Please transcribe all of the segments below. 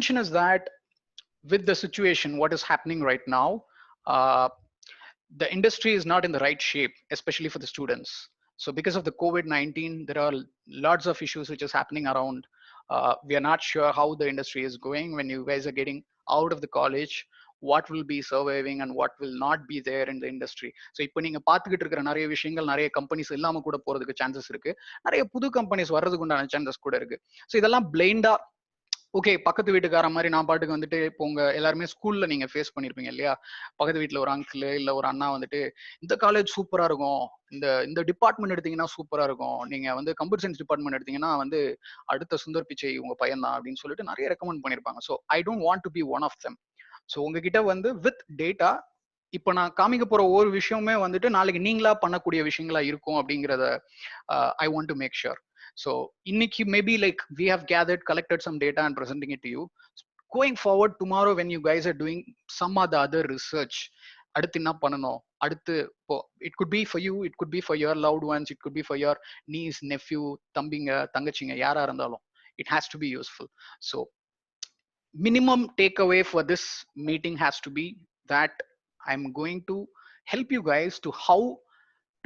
intention is that with the situation, what is happening right now, uh, the industry is not in the right shape, especially for the students. So because of the COVID-19, there are lots of issues which is happening around. We are not sure how the industry is going when you guys are getting out of the college, what will be surviving and what will not be there in the industry. So இப்போ நீங்க பார்த்துக்கிட்டு இருக்கிற நிறைய விஷயங்கள் நிறைய companies இல்லாம கூட போறதுக்கு சான்சஸ் இருக்கு, நிறைய புது கம்பெனிஸ் வர்றதுக்கு உண்டான சான்சஸ் கூட இருக்கு. ஸோ இதெல்லாம் பிளைண்டா ஓகே பக்கத்து வீட்டுக்கார மாதிரி நான் பாட்டுக்கு வந்துட்டு இப்போ உங்க எல்லாருமே ஸ்கூல்ல நீங்க ஃபேஸ் பண்ணிருப்பீங்க இல்லையா? பக்கத்து வீட்டுல ஒரு அங்கிள் இல்ல ஒரு அண்ணா வந்துட்டு இந்த காலேஜ் சூப்பரா இருக்கும், இந்த இந்த டிபார்ட்மெண்ட் எடுத்தீங்கன்னா சூப்பரா இருக்கும், நீங்க வந்து கம்ப்யூட்டர் சயின்ஸ் டிபார்ட்மெண்ட் எடுத்தீங்கன்னா வந்து அடுத்த சுந்தர் பிச்சை உங்க பையன் தான் அப்படின்னு சொல்லிட்டு நிறைய ரெக்கமெண்ட் பண்ணிருப்பாங்க. So I don't want to be one of them. So உங்ககிட்ட வந்து வித் டேட்டா இப்ப நான் காமிக்க போற ஒவ்வொரு விஷயமே வந்துட்டு நாளைக்கு நீங்களா பண்ணக்கூடிய விஷயங்களா இருக்கும் அப்படிங்கறத I want to make sure. So இன்னைக்கு maybe like we have gathered, collected some data and presenting it to you. Going forward tomorrow when you guys are doing some of the other research, அடுத்து என்ன பண்ணணும், அடுத்து it could be for you, it could be for your loved ones, it could be for your niece, nephew, தம்பிங்க தங்கச்சிங்க யாரா இருந்தாலும், it has to be useful. So minimum takeaway for this meeting has to be that I'm going to help you guys to how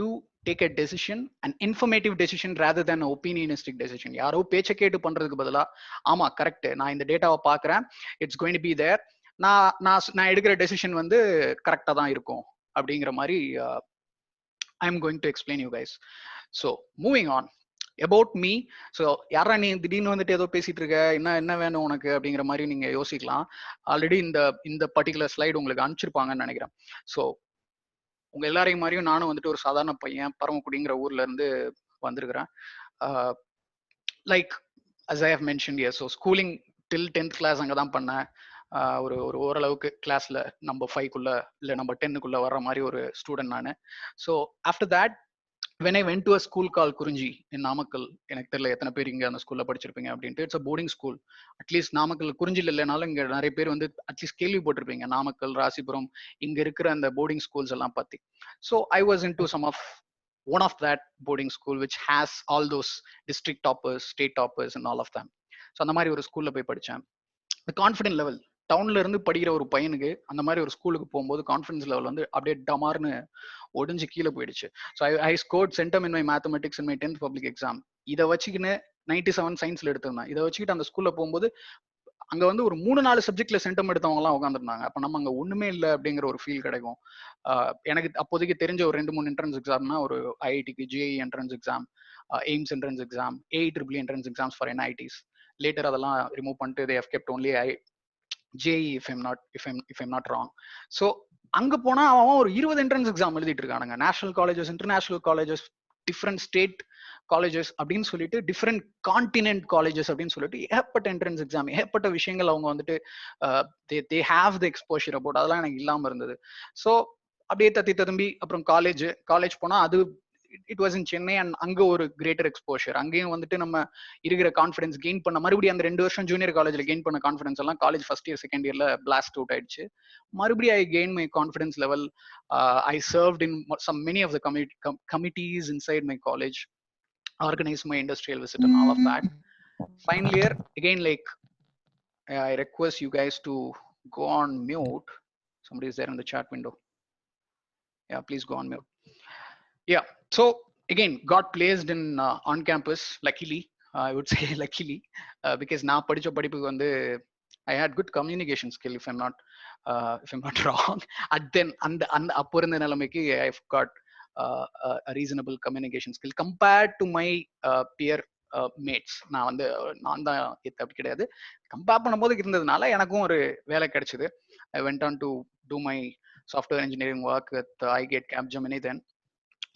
to take a decision, an informative decision rather than an opinionistic decision. யாரோ பேச்ச கேட்டு பண்றதுக்கு பதிலா ஆமா correct நான் இந்த டேட்டாவை பாக்குறேன், it's going to be there, நான் எடுக்கிற டெசிஷன் வந்து கரெக்டா தான் இருக்கும் அப்படிங்கிற மாதிரி I am going to explain you guys. So moving on about me. So யாரா நீ திடீர்னு வந்துட்டு ஏதோ பேசிட்டு இருக்க, என்ன என்ன வேணும் உனக்கு அப்படிங்கிற மாதிரி நீங்க யோசிக்கலாம். ஆல்ரெடி இந்த பர்டிகுலர் ஸ்லைடு உங்களுக்கு அனுப்பிச்சிருப்பாங்கன்னு நினைக்கிறேன். ஸோ உங்க எல்லாரையும் மாதிரியும் நானும் வந்துட்டு ஒரு சாதாரண பையன், பரமக்குடிங்கிற ஊர்ல இருந்து வந்திருக்கிறேன். Like as I have mentioned here, so schooling till 10th class அங்கே தான் பண்ணேன். ஒரு ஓரளவுக்கு கிளாஸ்ல நம்பர் 5க்குள்ள இல்லை நம்பர் 10க்குள்ள வர்ற மாதிரி ஒரு ஸ்டூடெண்ட் நான். So after that when I went to a school called Kurinji in Namakkal, எனக்கு தெரியல எத்தனை பேர் இங்க அந்த ஸ்கூல்ல படிச்சிருப்பீங்க அப்படின்ட்டு. It's a boarding school. At least Namakkal குறிஞ்சியில் இல்லைனாலும் இங்க நிறைய பேர் வந்து அட்லீஸ்ட் கேள்விப்பட்டிருப்பீங்க நாமக்கல், ராசிபுரம், இங்க இருக்கிற அந்த போர்டிங் ஸ்கூல்ஸ் எல்லாம் பத்தி. So I was in to some of one of that boarding school which has all those district toppers, state toppers and all of them. So அந்த மாதிரி ஒரு ஸ்கூல்ல போய் படித்தேன். கான்ஃபிடென்ட் லெவல் டவுன்ல இருந்து படிக்கிற ஒரு பையனுக்கு அந்த மாதிரி ஒரு ஸ்கூலுக்கு போகும்போது கான்ஃபிடன்ஸ் லெவல் வந்து அப்படியே டமார்னு ஒடிஞ்சு கீழே போயிடுச்சு. So I scored centum in my mathematics in my 10th public exam. இதை வச்சுக்கின்னு 97 சயின்ஸ்ல எடுத்திருந்தேன். இதை வச்சுக்கிட்டு அந்த ஸ்கூல்ல போகும்போது அங்க வந்து ஒரு 3-4 சப்ஜெக்ட்ல சென்டம் எடுத்தவங்க எல்லாம் உட்காந்துருந்தாங்க. அப்ப நம்ம அங்க ஒண்ணுமே இல்லை அப்படிங்கிற ஒரு ஃபீல் கிடைக்கும். எனக்கு அப்போதைக்கு தெரிஞ்ச ஒரு 2-3 என்ட்ரன்ஸ் எக்ஸாம்னா ஒரு ஐஐடிக்கு JEE entrance exam, AIIMS entrance exam, AIEEE entrance exams for NITs. Later அதெல்லாம் ரிமூவ் பண்ணிட்டு they have kept only JEE if I'm not wrong. So அங்க போனா அவன் ஒரு 20 என்ட்ரன்ஸ் எக்ஸாம் எழுதிட்டு இருக்கானுங்க. National colleges, international colleges, different state colleges அப்படின்னு சொல்லிட்டு, டிஃப்ரெண்ட் கான்டினென்ட் காலேஜஸ் அப்படின்னு சொல்லிட்டு ஏகப்பட்ட என்ட்ரன்ஸ் எக்ஸாம், ஏகப்பட்ட விஷயங்கள் அவங்க வந்துட்டு they have the exposure about. அதெல்லாம் எனக்கு இல்லாம இருந்தது. ஸோ அப்படியே தத்தி ததும்பி அப்புறம் காலேஜ் போனா அது it was in Chennai and அங்க ஒரு கிரேட்டர் எக்ஸ்போஷர். அங்கேயும் வந்துட்டு நம்ம இருக்கிற கான்ஃபிடன்ஸ் கெயின் பண்ண மறுபடியும் அந்த 2 வருஷம் ஜூனியர் காலேஜ்ல கெயின் பண்ண கான்ஃபிடன்ஸ் எல்லாம் காலேஜ் ஃபர்ஸ்ட் இயர் செகண்ட் இயர்ல பிளாஸ்ட் அவுட் ஆயிடுச்சு. மறுபடியும் ஐ gain my confidence level. I served in many of the committees inside my college, organized my industrial visit and all of that. Final year again, like I request you guys to go on mute. Somebody is there in the chat window. Yeah, please go on mute. Yeah, so again got placed in on campus, luckily. I would say luckily, because நான் படிச்ச படிப்புக்கு வந்து I had good communication skill if I'm not wrong. And then அந்த அப்போ இருந்த நிலைமைக்கு I've got a reasonable communication skill compared to my peer mates. நான் தான் அப்படி கிடையாது, கம்பேர் பண்ணும்போது இருந்ததுனால எனக்கும் ஒரு வேலை கிடைச்சது. I went on to do my software engineering work with iGate, Capgemini. then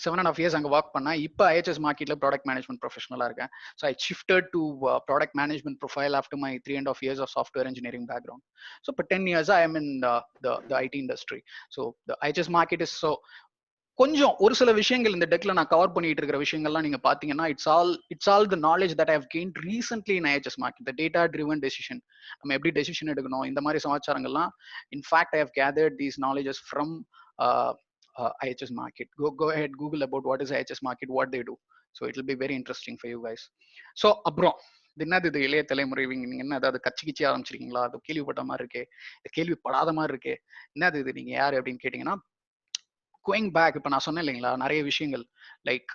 7.5 years அங்கே ஒர்க் பண்ணேன். இப்போ ஐஹெச்எஸ் மார்க்கெட்ல ப்ராடக்ட் மேனேஜ்மெண்ட் ப்ரொஃபஷனலாக இருக்கேன். So I shifted to product management profile after my 3.5 years of software engineering background. So இப்போ 10 years I am in the IT industry. So the IHS market is so கொஞ்சம் ஒரு சில விஷயங்கள் இந்த டெக்ல நான் கவர் பண்ணிட்டு இருக்கிற விஷயங்கள்லாம் நீங்க பாத்தீங்கன்னா it's all the knowledge that I have gained recently in IHS market. The data driven decision, நம்ம எப்படி டெசிஷன் எடுக்கணும், இந்த மாதிரி சமாச்சாரங்கள்லாம் in fact I have gathered these knowledges from IHS market. Go ahead, Google about what is IHS market, what they do. So it will be very interesting for you guys. So abroad, என்னது இது இளைய தலைமுறை, நீங்க என்ன ஏதாவது கட்சி கிச்சி ஆரம்பிச்சிருக்கீங்களா, அது கேள்விப்பட்ட மாதிரி இருக்கே, கேள்விப்படாத மாதிரி இருக்கே, என்னது இது, நீங்க யாரு அப்படின்னு கேட்டீங்கன்னா, கோயிங் பேக், இப்ப நான் சொன்னேன் இல்லைங்களா நிறைய விஷயங்கள், லைக்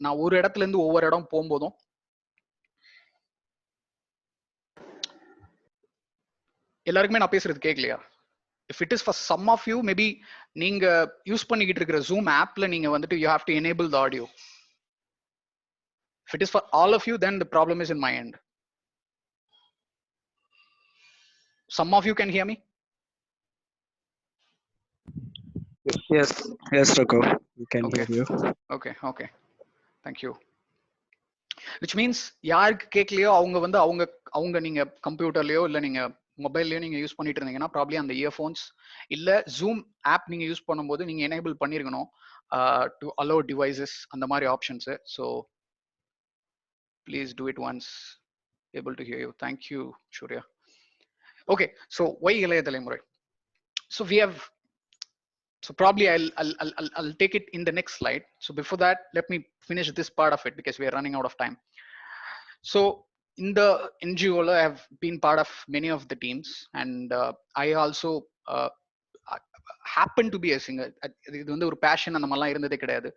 நான் ஒரு இடத்துல இருந்து ஒவ்வொரு இடம் போகும்போதும் எல்லாருக்குமே நான் பேசுறது கேட்கலையா? If it is for some of you, maybe நீங்க யூஸ் பண்ணிக்கிட்டு இருக்கிற ஜூம் ஆப்ல நீங்க வந்துட்டு you have to enable the audio. If it is for all of you, then the problem is in my end. Some of you can hear me? Yes, yes, Raghu, we can Okay. hear you. Okay. Thank you. Which means யாருக்கு கேட்கலையோ அவங்க வந்து அவங்க நீங்க கம்ப்யூட்டர்லயோ இல்ல நீங்க மொபைல்லயோ நீங்க use பண்ணிட்டு இருந்தீங்கன்னா ப்ராப்ளி அந்த இயர்ஃபோன்ஸ் இல்ல ஜூம் ஆப் நீங்க யூஸ் பண்ணும்போது நீங்க எனேபிள் பண்ணிருக்கணும் டு அலோ டிவைசஸ், அந்த மாதிரி options. So please do it once. Able to hear you. Thank you Surya. Okay, so why இளைய தலைமுறை? So we have, so probably I'll take it in the next slide. So before that, let me finish this part of it because we are running out of time. So in the NGO, I have been part of many of the teams, and I also happen to be a singer. இது வந்து ஒரு fashion அந்த மாதிரிலாம் இருந்ததே கிடையாது.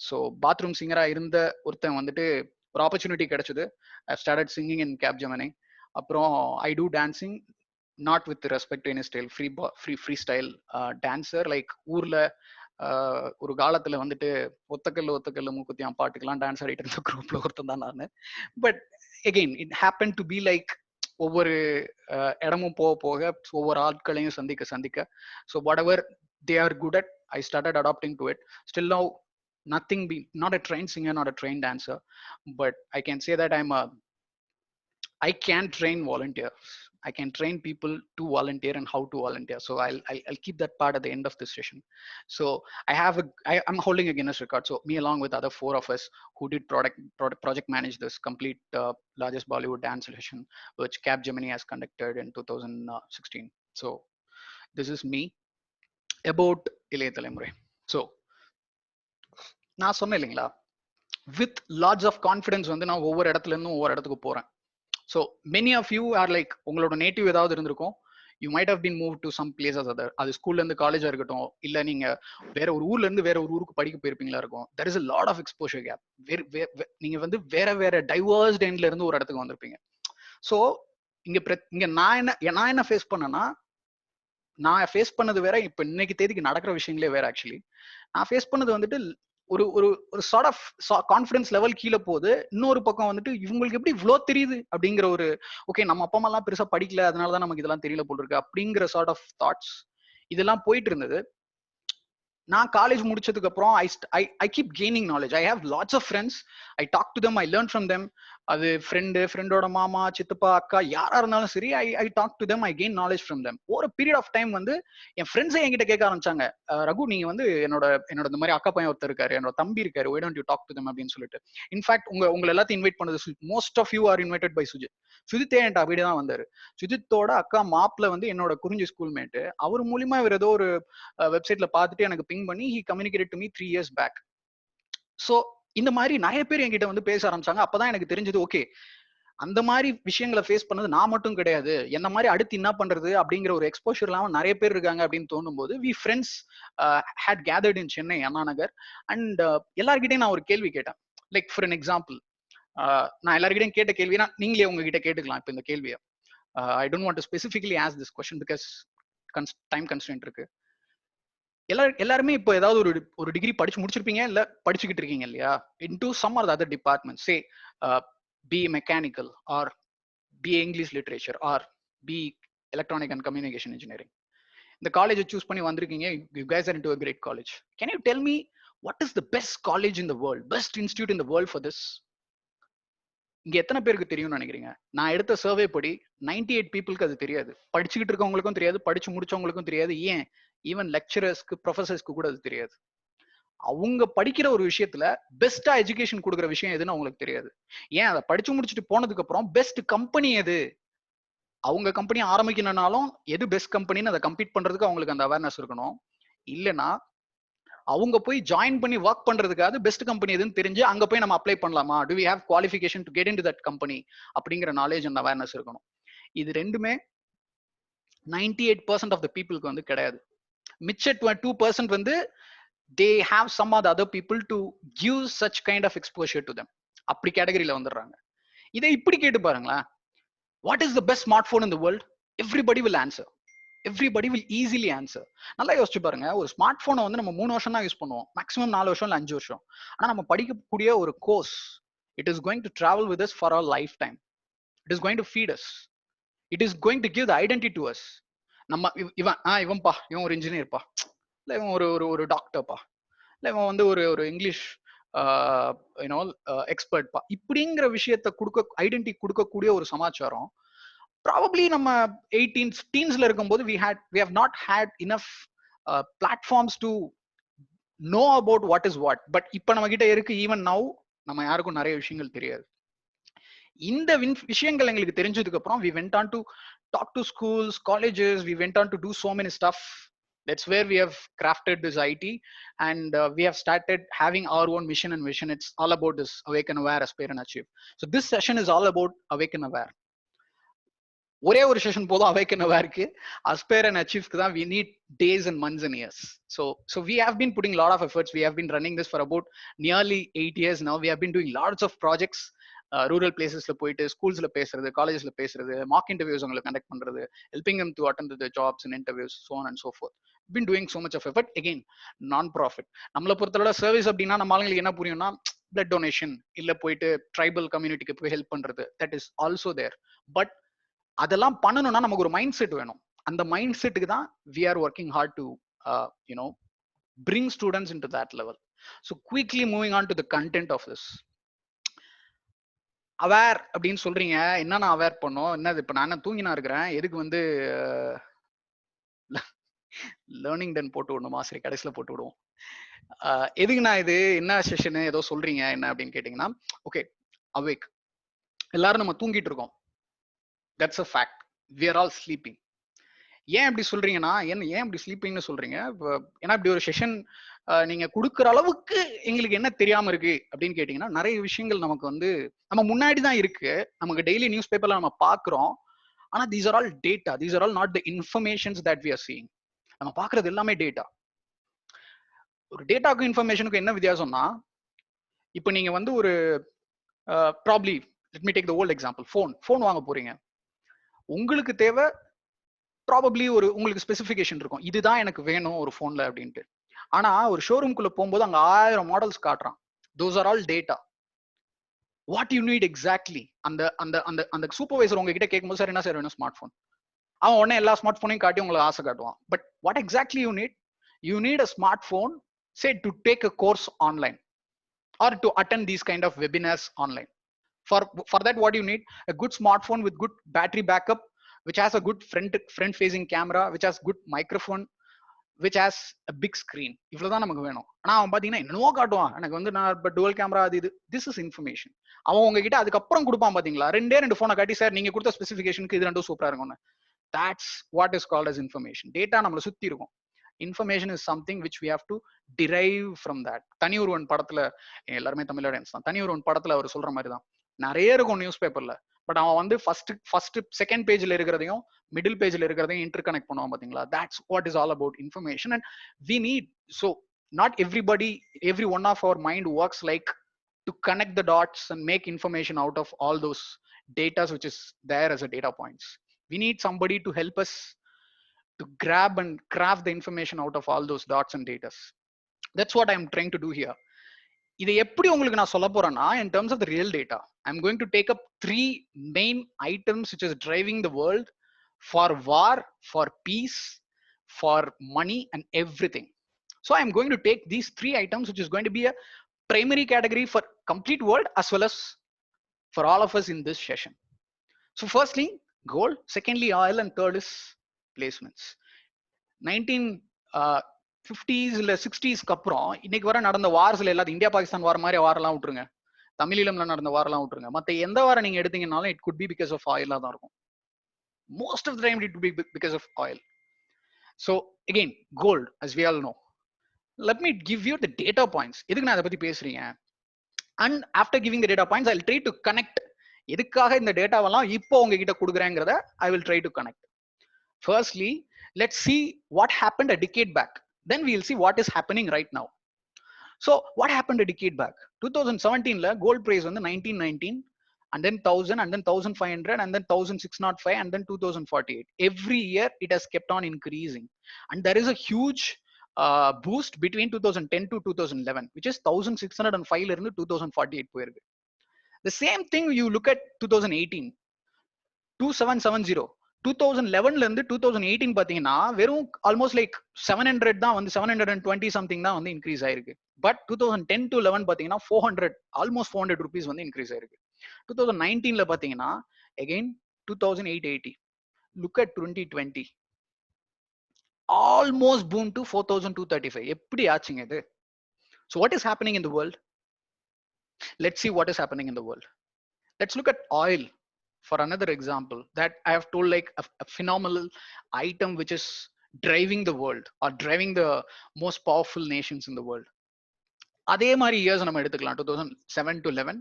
So bathroom சிங்கரா இருந்த ஒருத்தன் வந்துட்டு ஒரு ஆப்பர்ச்சுனிட்டி கிடைச்சது. I started singing in Capgemini. அப்புறம் I do dancing, not with respect to any style, free style dancer. Like ஊர்ல ஒரு காலத்துல வந்துட்டு ஒத்தக்கல்லு மூக்குத்தியான் பாட்டுக்கெல்லாம் டான்ஸ் ஆடிட்டு இருந்த குரூப்ல ஒருத்தன் தான் நான். But again it happen to be like ஒவ்வொரு இடமும் போக போக ஒவ்வொரு ஆட்களையும் சந்திக்க so what ever they are good at, I started adopting to it. Still now, not a trained singer, not a trained dancer, but I can say that I can train volunteers. I can train people to volunteer and how to volunteer. So I'll keep that part at the end of this session. So I'm holding a Guinness record. So me along with other 4 of us who did project manage this complete largest Bollywood dance session, which Capgemini has conducted in 2016. So this is me about இளைய தலைமுறை. So நான் சொன்னேன் இல்லைங்களா, with lots of confidence வந்து நான் ஒவ்வொரு இடத்துல இருந்தும் ஒவ்வொரு இடத்துக்கு போறேன். So many of you are like, உங்களோட நேட்டிவ் ஏதாவது இருந்திருக்கும், you might have been moved to some places other, அது ஸ்கூல்ல இருந்து காலேஜா இருக்கட்டும், இல்ல நீங்க வேற ஒரு ஊர்ல இருந்து வேற ஒரு ஊருக்கு படிக்க போயிருப்பீங்களா இருக்கும். there is a lot of exposure gap. நீங்க வந்து வேற டைவர்ஸ்ட் எண்ட்ல இருந்து ஒரு இடத்துக்கு வந்திருப்பீங்க. ஸோ இங்க நான் என்ன ஃபேஸ் பண்ணேன்னா, நான் ஃபேஸ் பண்ணது வேற, இப்ப இன்னைக்கு தேதிக்கு நடக்கிற விஷயங்களே வேற. ஆக்சுவலி நான் ஃபேஸ் பண்ணது வந்துட்டு ஒரு ஒரு ஒரு சார்ட் ஆஃப் கான்ஃபிடன்ஸ் லெவல் கீழே போகுது. இன்னொரு பக்கம் வந்துட்டு இவங்களுக்கு எப்படி இவ்வளோ தெரியுது அப்படிங்கிற ஒரு, ஓகே நம்ம அப்பா அம்மா எல்லாம் பெருசா படிக்கல அதனாலதான் நமக்கு இதெல்லாம் தெரியல போல் இருக்கு அப்படிங்கிற சார்ட் ஆஃப் தாட்ஸ் இதெல்லாம் போயிட்டு இருந்தது. நான் காலேஜ் முடிச்சதுக்கு அப்புறம் I keep gaining knowledge. I have lots of friends. I talk to them, I learn from them. அது ஃப்ரெண்டோட மாமா, சித்தப்பா, அக்கா யாரா இருந்தாலும் சரி, I talk to them, I gain knowledge from them. ஒரு பீரியட் ஆஃப் டைம் வந்து என் ஃப்ரெண்ட்ஸே என்கிட்ட கேட்க ஆரம்பிச்சாங்க, ரகு நீங்க வந்து என்னோட இந்த மாதிரி அக்கா பையன் ஒருத்தர் இருக்காரு, என்னோட தம்பி இருக்காரு, why don't you talk to them அப்படின்னு சொல்லிட்டு. இன்ஃபேக்ட் உங்களை எல்லாத்தையும் இன்வைட் பண்ணது most of you are invited by Sujith. சுஜித்தே என்கிட்ட அப்படி தான் வந்தாரு. சுஜித்தோட அக்கா மாப்பிள்ள வந்து என்னோட குறிஞ்சி ஸ்கூல் மேட்டு. அவர் மூலியமா இவர் ஏதோ ஒரு வெப்சைட்ல பார்த்துட்டு எனக்கு பிங் பண்ணி he communicated to me 3 years back. So இந்த மாதிரி நிறைய பேர் என்கிட்ட வந்து பேச ஆரம்பிச்சாங்க. அப்பதான் எனக்கு தெரிஞ்சது, ஓகே அந்த மாதிரி விஷயங்களை ஃபேஸ் பண்ணது நான் மட்டும் கிடையாது, என்ன மாதிரி அடுத்து என்ன பண்றது அப்படிங்கிற ஒரு எக்ஸ்போஷர் இல்லாம நிறைய பேர் இருக்காங்க அப்படின்னு தோணும் போது we friends had gathered in Chennai Anna Nagar. And எல்லார்கிட்டையும் நான் ஒரு கேள்வி கேட்டேன். லைக் ஃபார் அன் எக்ஸாம்பிள், நான் எல்லார்கிட்டையும் கேட்ட கேள்வினா நீங்களே உங்ககிட்ட கேட்டுக்கலாம். இப்போ இந்த கேள்வியை ஐ don't want to specifically ask this question because time constraint இருக்கு. எல்லாருமே இப்போ ஏதாவது ஒரு டிகிரி படிச்சு முடிச்சிருப்பீங்க, இல்ல படிச்சுக்கிட்டு இருக்கீங்க இல்லையா, into some or other department. Say B mechanical or B English literature or B electronic and communication engineering. இந்த காலேஜை சூஸ் பண்ணி வந்திருக்கீங்க. You guys are into a great college. Can you tell me what is the best college in the world, best institute in the world for this? இங்க எத்தனை பேருக்கு தெரியும்னு நினைக்கிறீங்க? நான் எடுத்த சர்வே படி 98 பீப்புளுக்கு அது தெரியாது. படிச்சுக்கிட்டு இருக்கவங்களுக்கும் தெரியாது, படிச்சு முடிச்சவங்களுக்கும் தெரியாது, ஏன் ஈவன் லெக்சரர்ஸ்க்கு ப்ரொஃபசர்ஸ்க்கு கூட அது தெரியாது. அவங்க படிக்கிற ஒரு விஷயத்துல பெஸ்டா எஜுகேஷன் கொடுக்குற விஷயம் எதுன்னு அவங்களுக்கு தெரியாது. ஏன் அதை படிச்சு முடிச்சுட்டு போனதுக்கு அப்புறம் பெஸ்ட் கம்பெனி எது, அவங்க கம்பெனி ஆரம்பிக்கணும்னாலும் எது பெஸ்ட் கம்பெனின்னு அதை கம்பீட் பண்றதுக்கு அவங்களுக்கு அந்த அவேர்னஸ் இருக்கணும். இல்லைன்னா அவங்க போய் ஜாயின் பண்ணி ஒர்க் பண்றதுக்காக பெஸ்ட் கம்பெனி எதுன்னு தெரிஞ்சு அங்க போய் நம்ம அப்ளை பண்ணலாமா, do we have qualification to get in to that company அப்படிங்கிற நாலேஜ் அண்ட் அவேர்னஸ் இருக்கணும். இது ரெண்டுமே 98% ஆஃப் த பீப்புளுக்கு வந்து கிடையாது. மிச்ச 2% வந்து they have some other people to give such kind of exposure to them. அப்படி கேட்டகரியில வந்துடுறாங்க. இதை இப்படி கேட்டு பாருங்களேன், what is the best smart phone in the world? Everybody will answer. Everybody will easily answer. நல்லா யோசிச்சு பாருங்க, ஒரு ஸ்மார்ட் போனை வந்து நம்ம 3 வருஷம் தான் யூஸ் பண்ணுவோம், மேக்ஸிமம் 4 வருஷம் இல்ல 5 வருஷம். ஆனா நம்ம படிக்கக்கூடிய ஒரு course, it is going to travel with us for our lifetime. It is going to feed us. It is going to give the identity to us. நம்ம இவன்பா, இவன் ஒரு இன்ஜினியர்ப்பா, இல்ல இவன் ஒரு டாக்டர்ப்பா, இல்ல இவன் வந்து ஒரு இங்கிலீஷ் யூனோ எக்ஸ்பர்ட்ப்பா, இப்படிங்கிற விஷயத்த கொடுக்க, ஐடென்டிட்டி கொடுக்கக்கூடிய ஒரு சமாச்சாரம் ப்ராபப்ளி நம்ம 18s டீன்ஸ்ல இருக்கும்போது we have not had enough platforms to know about what is what. But இப்ப நம்ம கிட்ட இருக்கு. ஈவன் நவ் நம்ம யாருக்கும் நிறைய விஷயங்கள் தெரியாது. இந்த விஷயங்கள் எங்களுக்கு தெரிஞ்சதுக்கு அப்புறம் we went on to talk to schools, colleges, we went on to do so many stuff. That's where we have crafted this IT, and we have started having our own mission and vision. It's all about this awaken, aware, aspire and achieve. So this session is all about awaken, aware. ஒரே ஒரு session போதும் awaken, awareக்கு. aspire and achieveக்கு தான் we need days and months and years. So we have been putting a lot of efforts. We have been running this for about nearly 8 years now. We have been doing lots of projects. Rural பிளேசஸ்ல போயிட்டு ஸ்கூல்ஸ்ல பேசுறது, காலேஜஸ்ல பேசுறது, mock interviews உங்களுக்கு conduct பண்றது, helping them to attend the jobs and interviews, so on and so forth. Been doing so much of effort. Again, non-profit. நம்மளை பொறுத்தவரை சர்வீஸ் அப்படின்னா நம்ம ஆளுங்களுக்கு என்ன புரியும்னா, பிளட் டொனேஷன், இல்ல போயிட்டு ட்ரைபல் கம்யூனிட்டிக்கு போய் ஹெல்ப் பண்றது, that is also there. But அதெல்லாம் பண்ணணும்னா நமக்கு ஒரு மைண்ட் செட் வேணும். அந்த மைண்ட் செட்டுக்கு தான் we are working hard to bring students into that level. So quickly moving on to the content of this. Aware அப்படின்னு சொல்றீங்க, என்னன்னா அவேர் பண்ணோம், என்னது இப்ப நான் தூங்கினா இருக்கிறேன், எதுக்கு வந்து லேர்னிங் டன் போட்டு விடணுமா? சரி, கடைசியில போட்டு விடுவோம். எதுக்கு நான் இது என்ன செஷனு ஏதோ சொல்றீங்க என்ன அப்படின்னு கேட்டீங்கன்னா, ஓகே, அவேக், எல்லாரும் நம்ம தூங்கிட்டு இருக்கோம். That's a fact. we are all sleeping. ஏன் இப்படி சொல்றீங்கன்னா, ஏன் இப்படி ஸ்லீப்பிங்னு சொல்றீங்க? ஏன்னா இப்படி ஒரு செஷன் நீங்க கொடுக்குற அளவுக்கு எங்களுக்கு என்ன தெரியாம இருக்கு அப்படின்னு கேட்டீங்கன்னா, நிறைய விஷயங்கள் நமக்கு வந்து நம்ம முன்னாடி தான் இருக்கு. நமக்கு டெய்லி நியூஸ் பேப்பர்ல நம்ம பாக்குறோம். ஆனா these are all data. These are all not the informations that we are seeing. நம்ம பாக்குறது எல்லாமே டேட்டா. ஒரு டேட்டாக்கும் இன்ஃபர்மேஷனுக்கும் என்ன வித்தியாசம்னா, இப்போ நீங்க வந்து ஒரு probably let me take the old example. Phone வாங்க போறீங்க. உங்களுக்கு தேவை ப்ராபப்ளி உங்களுக்கு ஸ்பெசிஃபிகேஷன் இருக்கும், இதுதான் எனக்கு வேணும் ஒரு போன்ல அப்படின்ட்டு. ஆனா ஒரு ஷோரூம்குள்ள போகும்போது அங்க 1000 மாடல்ஸ் காட்டுறான். Those are all data. What you need exactly? அந்த அந்த அந்த அந்த சூப்பர்வைசர் உங்ககிட்ட கேட்கும்போது, சார் என்ன சார் வேணும்? Smart phone. அவன் உடனே எல்லா ஸ்மார்ட் போனையும் காட்டி உங்களுக்கு ஆசை காட்டுவான். But what exactly you need? You need a smart phone, say to take a course online or to attend these kind of webinars online. For that, what you need? A good smartphone with good battery backup, which has a good front facing camera, which has good microphone, which has a big screen. இவ்வளவுதான் நமக்கு வேணும். ஆனா அவன் பாத்தீங்கன்னா என்னவோ காட்டுவான், எனக்கு வந்து நான் இப்ப டுவல் கேமரா அது இது. This is information. அவன் உங்ககிட்ட அதுக்கப்புறம் கொடுப்பான் பாத்தீங்களா, ரெண்டு போனை காட்டி, சார் நீங்க கொடுத்த ஸ்பெசிஃபிகேஷனுக்கு இது ரெண்டும் சூப்பரா இருக்கும்னு. that's what is called as information. Data நம்மளை சுத்தி இருக்கும். information is something which we have to derive from that. தனி ஒருவன் படத்துல, எல்லாருமே தமிழ் ஆடியன்ஸ் தான், தனி ஒருவன் படத்துல அவர் சொல்ற மாதிரி தான் நிறைய இருக்கும் நியூஸ் பேப்பர்ல. பட் அவன் வந்து ஃபர்ஸ்ட் செகண்ட் பேஜ்ல இருக்கிறதையும் மிடில் பேஜ்ல இருக்கிறதையும் இன்டர்கனெக்ட் பண்ணுவான் பாத்தீங்களா. that's what is all about information. And we need, so not every one of our mind works like to connect the dots and make information out of all those data which is there as a data points. We need somebody to help us to grab and craft the information out of all those dots and data. That's what I'm trying to do here. இதை எப்படி உங்களுக்கு நான் சொல்ல போறேன்னா, in terms of the real data, I'm going to take up 3 main items which is driving the world for war, for peace, for money and everything. So I'm going to take these 3 items which is going to be a primary category for complete world as well as for all of us in this session. So firstly, gold, secondly oil, and third is placements. 1950s இல்ல 60ஸ்க்கு அப்புறம் இன்னைக்கு வர நடந்த வார்ஸ்ல எல்லாத்தையும், India Pakistan வார் மாதிரி வாரெல்லாம் விட்டுருங்க, தமிழீழம்ல நடந்த வாரெல்லாம் விட்டுருங்க, மத்த எந்த வாரம் நீங்க எடுத்தீங்கன்னாலும் it could be because of ஆயிலா தான் இருக்கும். Most of the time it could be because of oil. So again, gold, as we all know, let me give you the data points. எதுக்கு நான் அதை பத்தி பேசுறீங்க? And after giving the data points, I'll try to connect. எதுக்காக இந்த டேட்டாவெல்லாம் இப்போ உங்ககிட்ட கொடுக்குறேங்கிறத I will try to connect. Firstly, let's see what happened a decade back. Then we'll see what is happening right now. So what happened a decade back? 2017 la gold price வந்து 1919 and then 1000 and then 1500 and then 1605 and then 2048. Every year it has kept on increasing, and there is a huge boost between 2010 to 2011, which is 1605 la irundhu 2048 போயிருக்கு. The same thing you look at 2018, 2770. 2011ல இருந்து 2018 பாத்தீங்கன்னா வெறும் almost like 700 தான் வந்து 720 something தான் வந்து increase ஆயிருக்கு. But 2010 to 11 பாத்தீங்கன்னா 400 ஆல்மோஸ்ட் 400 rupees வந்து இன்க்ரீஸ் ஆயிருக்கு. 2019ல பாத்தீங்கன்னா again 2880. Look at 2020, almost boom to 4235. எப்படி ஆச்சுங்க இது? So what is happening in the world? Let's see what is happening in the world. Let's look at oil for another example that I have told, like a phenomenal item which is driving the world or driving the most powerful nations in the world. அதே மாதிரி years நம்ம எடுத்துக்கலாம், 2007 to 11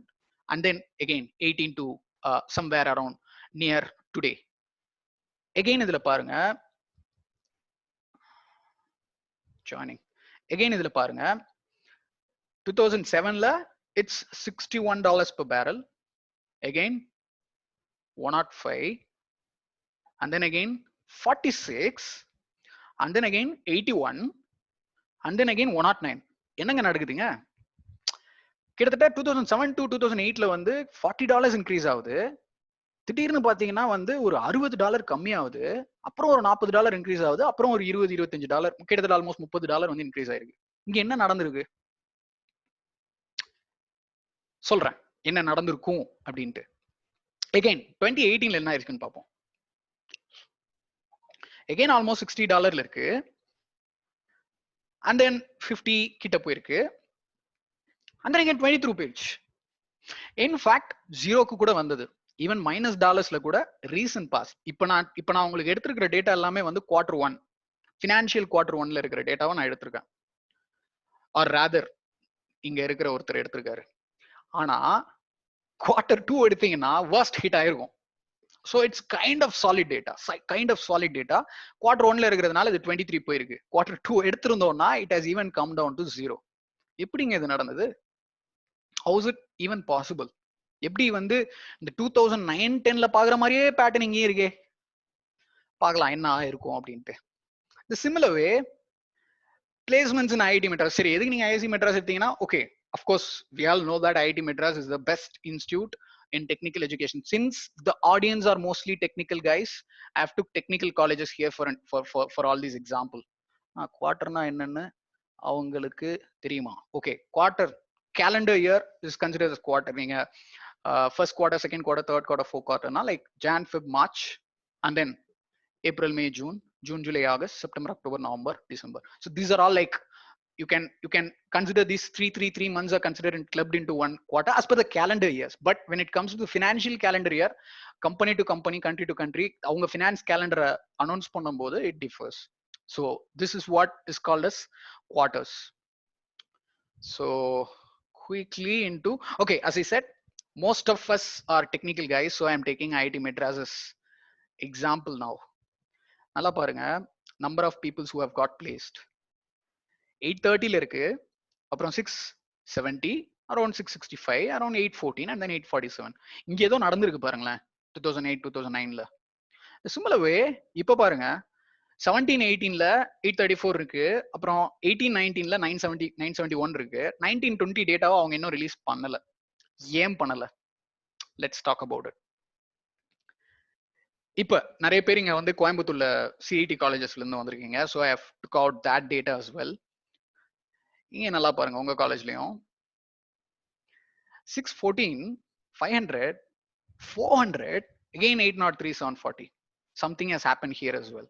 and then again 18 to somewhere around near today. Again இதுல பாருங்க, joining again இதுல பாருங்க, 2007ல it's $61 per barrel, again 105, and then again 46, and then again 81, and then again 109. என்னங்க நடக்குதுங்க? கிட்டத்தட்ட 2007 to 2008ல வந்து $40 இன்க்ரீஸ் ஆகுது. திடீர்னு பாத்தீங்கன்னா வந்து ஒரு $60 கம்மியாகுது, அப்புறம் ஒரு $40 இன்க்ரீஸ் ஆகுது, அப்புறம் ஒரு $20-25, கிட்டத்தட்ட ஆல்மோஸ்ட் $30 வந்து இன்க்ரீஸ் ஆயிருக்கு. இங்க என்ன நடந்திருக்கு சொல்றேன், என்ன நடந்திருக்கும் அப்படின்ட்டு. again 2018ல என்ன இருக்குன்னு பார்ப்போம். again almost $60 இருக்கு, and then 50 கிட்ட போயிருக்கு, and then again 23 போயிடுச்சு. in fact ஜீரோக்கு கூட வந்தது, ஈவன் -டாலர்ஸ்ல கூட ரீசன்ட் பாஸ். இப்போ நான் உங்களுக்கு எடுத்திருக்கிற டேட்டா எல்லாமே வந்து Q1 ஃபினான்ஷியல் Q1ல இருக்கிற டேட்டாவை நான் எடுத்திருக்கேன், ஆர் ராதர் இங்க இருக்கிற ஒருத்தர் எடுத்திருக்காரு. ஆனா Q2 எடுத்தீங்கன்னா worst hit ஆயிருக்கும். So it's kind of solid data. Q1ல இருக்கிறதுனால இது 23 போயிருக்கு. Q2 எடுத்திருந்தோம்னா it has even come down to 0. எப்படிங்க இது நடந்தது? How is it even possible? எப்படி வந்து இந்த 2009-10ல பாக்குற மாதிரியே பேட்டர்ன் இங்கே இருக்கே, பார்க்கலாம் என்ன இருக்கும் அப்படின்ட்டு. The similar way placements in IIT Madras. சரி, எதுக்கு நீங்க IIT Madras எடுத்தீங்கன்னா, okay, of course we all know that IIT Madras is the best institute in technical education. Since the audience are mostly technical guys, I have took technical colleges here for all these example. Quarterna என்னன்னு அவங்களுக்கு தெரியுமா? Okay, quarter calendar year is considered as quarter. நீங்க first quarter, second quarter, third quarter, fourth quarter na like Jan, Feb, March, and then April, May, June, July, August, September, October, November, December. So these are all like you can consider these three months are considered and clubbed into one quarter as per the calendar years. But when it comes to the financial calendar year, company to company, country to country, avanga finance calendar announce பண்ணும்போது it differs. So this is what is called as quarters. So quickly into, okay, as I said, most of us are technical guys, so I am taking IIT Madras as example now. நல்லா பாருங்க, number of people who have got placed 830ல இருக்கு, அப்புறம் 670, around 665, around 814, and then 847. இங்க ஏதோ நடந்திருக்கு பாருங்களேன் 2008 2009ல. similar way இப்ப பாருங்க 17-18ல 834 இருக்கு, அப்புறம் 18-19ல 971 இருக்கு. 19-20 டேட்டாவை அவங்க இன்னும் ரிலீஸ் பண்ணல. ஏன் பண்ணல? Let's talk about it. இப்ப நிறைய பேர் இங்க வந்து கோயம்புத்தூர்ல சிஐடி காலேஜஸ்ல இருந்து வந்திருக்கீங்க. So I have took out that data as well. இங்க நல்லா பாருங்க, உங்க காலேஜ்லயும் 614, 500, 400, again 803, 740. Something has happened here as well.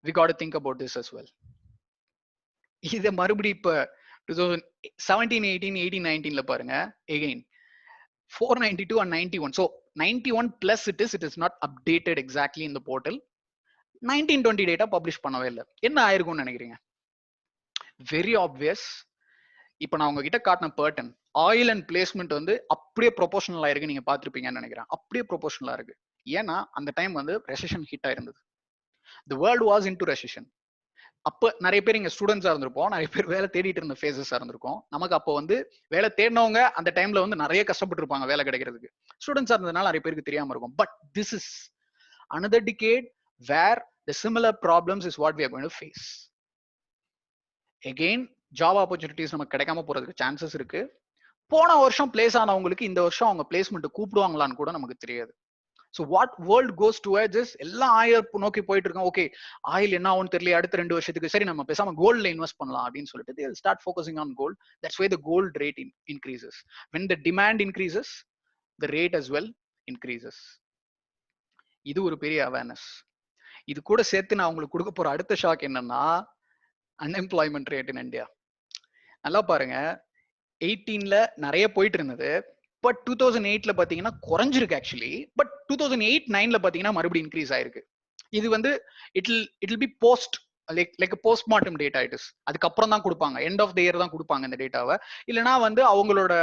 We got to think about this as well. இத மறுபடி இப்ப 2017, 18, 18, 19ல பாருங்க, again 492 and 91. So 91 plus it is not updated exactly in the portal. 1920 data publish பண்ணவே இல்லை. என்ன ஆயிருக்கும்னு நினைக்கிறீங்க? Very obvious. இப்போ நான் உங்ககிட்ட காட்டின பேர்டன் ஆயில் அண்ட் பிளேஸ்மெண்ட் வந்து அப்படியே ப்ரொபோஷனலா இருக்கு. நீங்க பார்த்துருப்பீங்கன்னு நினைக்கிறேன். அப்படியே ப்ரொபோஷனலா இருக்கு. ஏன்னா அந்த டைம் வந்து ரெசெஷன் ஹிட் ஆயிருந்தது. The world was in to recession. அப்ப நிறைய பேர் இங்க ஸ்டூடெண்ட்ஸா இருந்திருப்போம், நிறைய பேர் வேலை தேடிட்டு இருந்த ஃபேஸஸா இருந்திருக்கும். நமக்கு அப்போ வந்து வேலை தேடினவங்க அந்த டைம்ல வந்து நிறைய கஷ்டப்பட்டு இருப்பாங்க வேலை கிடைக்கிறதுக்கு. ஸ்டூடெண்ட்ஸா இருந்ததுனால நிறைய பேருக்கு தெரியாம இருக்கும். But this is another decade where the similar problems is what we are going to face. Again, job opportunities நமக்கு கிடைக்காம போறதுக்கு சான்சஸ் இருக்கு. போன வருஷம் பிளேஸ் ஆனவங்களுக்கு இந்த வருஷம் அவங்க பிளேஸ்மெண்ட் கூப்பிடுவாங்களான்னு கூட நமக்கு தெரியாது. So what world goes towards is எல்லாம் ஆயில் நோக்கி போயிட்டு இருக்கோம். ஓகே, ஆயில் என்ன ஆகும்னு தெரியல, அடுத்த 2 வருஷத்துக்கு சரி நம்ம பேசாம கோல்ட்ல இன்வெஸ்ட் பண்ணலாம் அப்படின்னு சொல்லிட்டு they will start focusing on gold. That's why the gold rate increases. When the demand increases, the rate as well increases. இது ஒரு பெரிய அவேர்னஸ். இது கூட சேர்த்து நான் உங்களுக்கு கொடுக்க போற அடுத்த ஷாக் என்னன்னா அன்எம்ப்ளாய்மெண்ட் ரேட் இன் இந்தியா. நல்லா பாருங்க, 18ல நிறைய போயிட்டு இருந்தது. பட் 2008ல பாத்தீங்கன்னா குறைஞ்சிருக்கு ஆக்சுவலி. பட் 2008-9ல பாத்தீங்கன்னா மறுபடியும் இன்க்ரீஸ் ஆயிருக்கு. இது வந்து it will be post like post மார்ட்டம் data. It is அதுக்கப்புறம் தான் கொடுப்பாங்க, எண்ட் ஆஃப் த இயர் தான் கொடுப்பாங்க இந்த டேட்டாவை. இல்லைனா வந்து அவங்களோட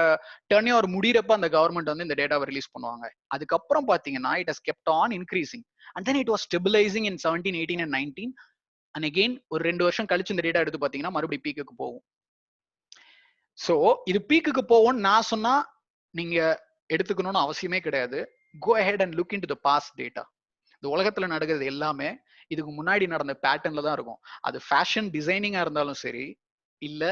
டர்னியோர் முடிகிறப்ப அந்த கவர்மெண்ட் வந்து இந்த டேட்டாவை ரிலீஸ் பண்ணுவாங்க. அதுக்கப்புறம் பாத்தீங்கன்னா it has kept on increasing and then it was stabilising in 17, 18 and 19. And again ஒரு 2 வருஷம் கழிச்சு இந்த டேட்டா எடுத்து பாத்தீங்கன்னா மறுபடியும் பீக்குக்கு போகும். சோ இது பீக்குக்கு போவோம் நான் சொன்னா நீங்க எடுத்துக்கணும்னு அவசியமே கிடையாது. Go ahead and look into the past data. இந்த உலகத்துல நடக்கிறது எல்லாமே இதுக்கு முன்னாடி நடந்த பேட்டர்ன்ல தான் இருக்கும். அது ஃபேஷன் டிசைனிங்கா இருந்தாலும் சரி, இல்ல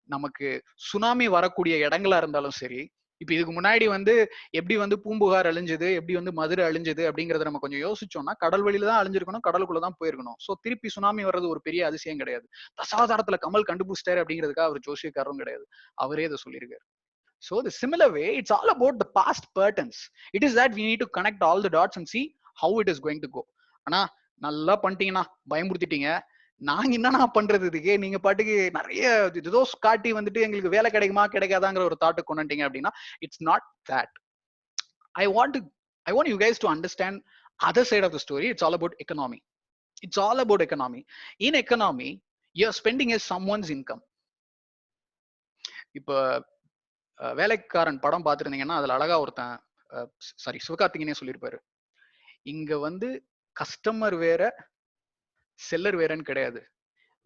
நமக்கு சுனாமி வரக்கூடிய இடங்களா இருந்தாலும் சரி. இப்ப இதுக்கு முன்னாடி வந்து எப்படி வந்து பூம்புகார் அழிஞ்சது, எப்படி வந்து மதுரை அழிஞ்சது அப்படிங்கறத நம்ம கொஞ்சம் யோசிச்சோம்னா கடல் வழியில தான் அழிஞ்சிருக்கணும், கடலுக்குள்ளதான் போயிருக்கணும். சோ திருப்பி சுனாமி வர்றது ஒரு பெரிய அதிசயம் கிடையாது. தசாவதாரத்துல கமல் கண்டுபிடிச்சிட்டாரு அப்படிங்கிறதுக்காக அவர் ஜோசியக்காரரும் கிடையாது, அவரே இதை சொல்லியிருக்காரு. So the similar way, it's all about the past patterns. It is that we need to connect all the dots and see how it is going to go. ஆனா நல்லா பண்ணிட்டீங்கன்னா பயமுறுத்திட்டீங்க. நாங்க என்னன்னா பண்றது இதுக்கு? நீங்க பாட்டுக்கு நிறைய ஏதோ காட்டி வந்துட்டு எங்களுக்கு வேலை கிடைக்குமா கிடைக்காதாங்கிற ஒரு தாட்டு கொண்டுட்டீங்க அப்படின்னா it's not that. I want you guys to understand other side of the story. It's all about economy. It's all about economy. In economy, your spending is someone's income. இப்ப வேலைக்காரன் படம் பார்த்துருந்தீங்கன்னா அதுல அழகா ஒருத்தன் சிவகார்த்திகனே சொல்லியிருப்பாரு, இங்க வந்து கஸ்டமர் வேற செல்லர் வேறன்னு கிடையாது.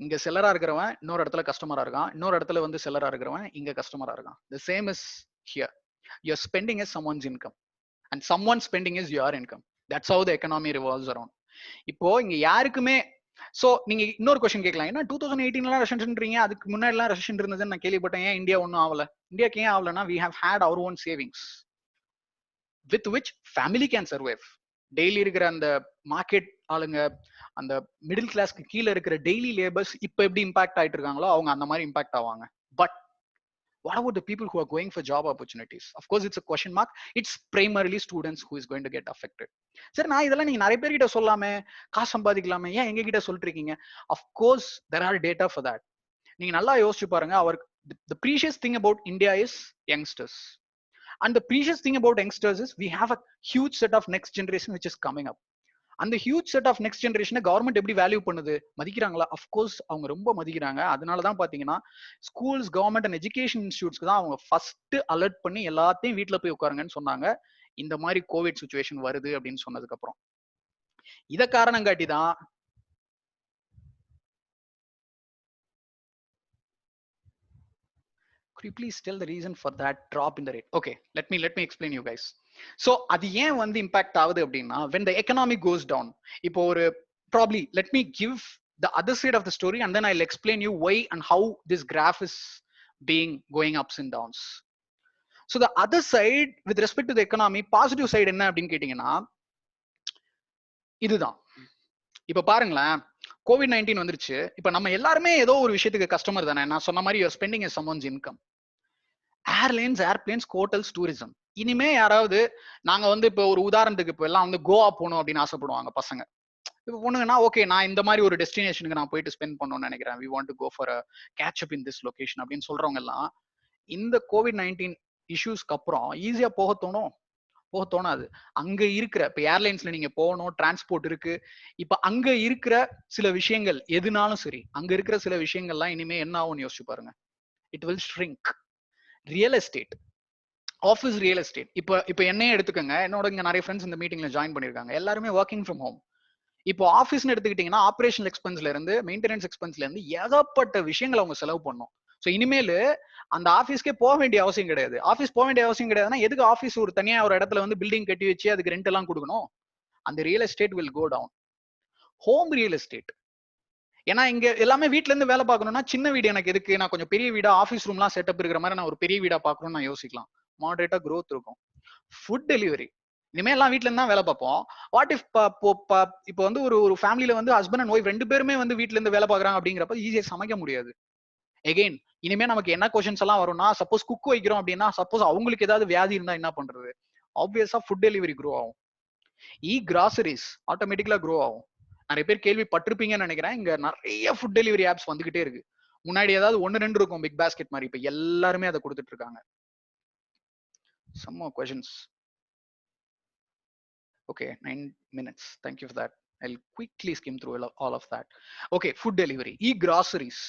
இங்க செல்லரா இருக்கிறவன் இன்னொரு இடத்துல கஸ்டமரா இருக்கான், இன்னொரு இடத்துல வந்து செல்லரா இருக்கிறவன் இங்க கஸ்டமரா இருக்கான். The same is here. Your spending is someone's income and someone's spending is your income. That's how the economy revolves around. இப்போ இங்க யாருக்குமே சோ நீங்க இன்னொரு கொஸ்டின் கேட்கலாம், ஏன்னா 2018 ரெசெஷன்றீங்க, அதுக்கு முன்னாடி எல்லாம் ரெசெஷன் இருந்ததுன்னு நான் கேள்விப்பட்டேன், ஏன் இந்தியா ஒன்னும் ஆகல? இந்தியாக்கு ஏன் ஆகலன்னா we have had our own savings with which family can survive. Daily இருக்கிற அந்த மார்க்கெட் ஆளுங்க, அந்த மிடில் கிளாஸ்க்கு கீழே இருக்கிற டெய்லி லேபர்ஸ் இப்ப எப்படி இம்பாக்ட் ஆயிட்டு இருக்காங்களோ அவங்க அந்த மாதிரி இம்பாக்ட் ஆவாங்க. But what about the people who are going for job opportunities? Of course it's a question mark. It's primarily students who is going to get affected. சரி, நான் இதெல்லாம் நீங்க நிறைய பேர்கிட்ட சொல்லாமே, காசு சம்பாதிக்கலாமே, ஏன் எங்க கிட்ட சொல்லிட்டு இருக்கீங்க? Of course there are data for that. நீங்க நல்லா யோசிச்சு பாருங்க. the precious thing about India is youngsters, and the precious thing about youngsters is we have a huge set of next generation which is coming up. அந்த huge set of next ஜெனரேஷனை government எப்படி value பண்ணுது? மதிக்கிறாங்களா? Of course அவங்க ரொம்ப மதிக்கிறாங்க. அதனாலதான் பாத்தீங்கன்னா ஸ்கூல்ஸ், கவர்மெண்ட் அண்ட் எஜுகேஷன் இன்ஸ்டியூட்ஸ்க்கு தான் அவங்க ஃபர்ஸ்ட் அலர்ட் பண்ணி எல்லாத்தையும் வீட்டுல போய் உட்காருங்கன்னு சொன்னாங்க, இந்த மாதிரி கோவிட் சுச்சுவேஷன் வருது அப்படின்னு சொன்னதுக்கு அப்புறம். இத காரணம் காட்டி தான் could you please tell the reason for that drop in the rate? Okay, let me explain you guys. So அது ஏன் வந்து இம்பாக்ட் ஆகுது அப்படின்னா, when the economy goes down, இப்போ ஒரு probably let me give the other side of the story and then I'll explain you why and how this graph is being going ups and downs. So the other side with respect to the economy, positive side என்ன அப்படின்னு கேட்டீங்கன்னா இதுதான். இப்ப பாருங்களேன், COVID-19 வந்துருச்சு. இப்ப நம்ம எல்லாருமே ஏதோ ஒரு விஷயத்துக்கு கஸ்டமர் தானே. நான் சொன்ன மாதிரி your spending is someone's income. Airlines, airplanes, hotels, tourism. இனிமே யாராவது நாங்க வந்து இப்போ ஒரு உதாரணத்துக்கு இப்போ எல்லாம் வந்து கோவா போகணும் அப்படின்னு ஆசைப்படுவாங்க பசங்க. இப்போ பொண்ணுங்கன்னா ஓகே நான் இந்த மாதிரி ஒரு டெஸ்டினேஷனுக்கு நான் போயிட்டு ஸ்பெண்ட் பண்ணணும்னு நினைக்கிறேன், we want to go for a catch up in this location அப்படின்னு சொல்றவங்க எல்லாம் இந்த COVID-19 இஷ்யூஸ்க்கு அப்புறம் ஈஸியா போக தோணும். போக தோணாது. அங்க இருக்கிற இப்ப ஏர்லைன்ஸ்ல நீங்க போகணும், டிரான்ஸ்போர்ட் இருக்கு. இப்ப அங்க இருக்கிற சில விஷயங்கள் எதுனாலும் சரி, அங்க இருக்கிற சில விஷயங்கள்லாம் இனிமே என்ன ஆகும்னு யோசிச்சு பாருங்க. It will shrink. Real estate, office real estate. இப்ப என்னையே எடுத்துக்கோங்க. என்னோட இங்க நிறைய ஃப்ரெண்ட்ஸ் இந்த மீட்டிங்ல ஜாயின் பண்ணிருக்காங்க. எல்லாருமே ஒர்க்கிங் ஃப்ரம் ஹோம். இப்போ ஆஃபீஸ்னு எடுத்துக்கிட்டீங்கன்னா ஆபரேஷனல் எக்ஸ்பென்ஸ்ல இருந்து மெயின்டெனன்ஸ் எக்ஸ்பென்ஸ்ல இருந்து ஏகப்பட்ட விஷயங்கள் அவங்க செலவு பண்ணும். ஸோ இனிமேல் அந்த ஆஃபீஸ்க்கே போக வேண்டிய அவசியம் கிடையாது. ஆஃபீஸ் போக வேண்டிய அவசியம் கிடையாதுன்னா எதுக்கு ஆஃபீஸ் ஒரு தனியா ஒரு இடத்துல வந்து பில்டிங் கட்டி வச்சு அதுக்கு ரெண்ட் எல்லாம் கொடுக்கணும்? அந்த real estate will go down. Home real estate. ஏன்னா இங்க எல்லாமே வீட்ல இருந்து வேலை பார்க்கணும்னா சின்ன வீடு எனக்கு எதுக்கு? நான் கொஞ்சம் பெரிய வீடா ஆஃபீஸ் ரூம்லாம் செட்டப் இருக்கிற மாதிரி நான் ஒரு பெரிய வீடா பார்க்கணும்னு நான் யோசிக்கலாம். மாடரேட்டா growth இருக்கும். Food delivery. இனிமே எல்லாம் வீட்ல இருந்து தான் வேலை பார்ப்போம். வாட் இஃப் இப்போ வந்து ஒரு ஃபேமிலில வந்து ஹஸ்பண்ட் அண்ட் ஒய்ஃப் 2 பேருமே வந்து வீட்ல இருந்து வேலை பார்க்கறாங்க அப்படிங்கிறப்ப ஈஸியா சமைக்க முடியாது. எகைன் இனிமே நமக்கு என்ன கொஸ்டின்ஸ் எல்லாம் வரும்னா, சப்போஸ் குக் வைக்கிறோம் அப்படின்னா, சப்போஸ் அவங்களுக்கு ஏதாவது வியாதி இருந்தா என்ன பண்றது? ஆப்வியஸா ஃபுட் டெலிவரி க்ரோ ஆகும். கிராசரிஸ் ஆட்டோமேட்டிக்கலா க்ரோ ஆகும். நிறைய பேர் கேள்விப்பட்டிருப்பீங்கன்னு நினைக்கிறேன். இங்க நிறைய ஃபுட் டெலிவரி ஆப்ஸ் வந்துகிட்டே இருக்கு. முன்னாடி ஏதாவது 1, 2 இருக்கும் பிக் பாஸ்கெட் மாதிரி. இப்ப எல்லாருமே அதை கொடுத்துட்டு இருக்காங்க. Some more questions. Okay, 9 minutes. Thank you for that. I'll quickly skim through all of that. Okay, food delivery. E-groceries.